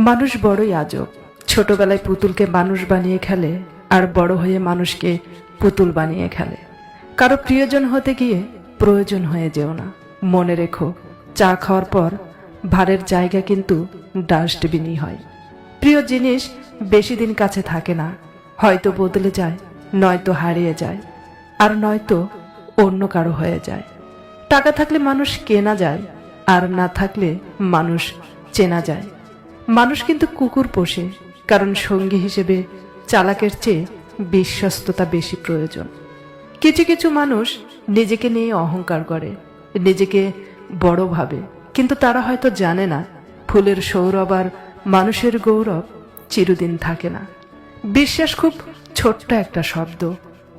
মানুষ বড়ই আজব। ছোটবেলায় পুতুলকে মানুষ বানিয়ে খেলে, আর বড় হয়ে মানুষকে পুতুল বানিয়ে খেলে। কারো প্রিয়জন হতে গিয়ে প্রয়োজন হয়ে যেও না। মনে রেখো, চা খাওয়ার পর ভারের জায়গা কিন্তু ডাস্টবিনই হয়। প্রিয় জিনিস বেশি দিন কাছে থাকে না, হয়তো বদলে যায়, নয়তো হারিয়ে যায়, আর নয়তো অন্য কারো হয়ে যায়। টাকা থাকলে মানুষ কেনা যায়, আর না থাকলে মানুষ চেনা যায়। মানুষ কিন্তু কুকুর পোষে, কারণ সঙ্গী হিসেবে চালাকের চেয়ে বিশ্বস্ততা বেশি প্রয়োজন। কিছু কিছু মানুষ নিজেকে নিয়ে অহংকার করে, নিজেকে বড় ভাবে, কিন্তু তারা হয়তো জানে না ফুলের সৌরভ আর মানুষের গৌরব চিরদিন থাকে না। বিশ্বাস খুব ছোট্ট একটা শব্দ,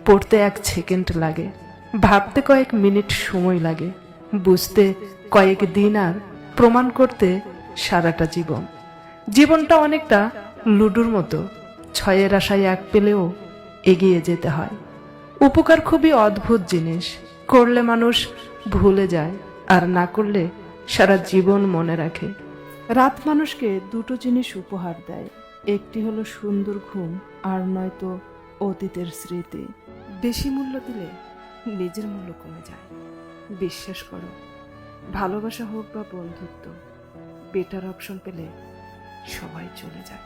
পড়তে 1 সেকেন্ড লাগে, ভাবতে কয়েক মিনিট সময় লাগে, বুঝতে কয়েক দিন, আর প্রমাণ করতে সারাটা জীবন। জীবনটা অনেকটা লুডুর মতো, 6-এর আশায় 1 পেলেও এগিয়ে যেতে হয়। উপকার খুবই অদ্ভুত জিনিস, করলে মানুষ ভুলে যায়, আর না করলে সারা জীবন মনে রাখে। রাত মানুষকে 2টো জিনিস উপহার দেয়, একটি হলো সুন্দর ঘুম, আর নয়তো অতীতের স্মৃতি। বেশি মূল্য দিলে নিজের মূল্য কমে যায়। বিশ্বাস করো, ভালোবাসা হোক বা বন্ধুত্ব, বেটার অপশন পেলে সবাই চলে যায়।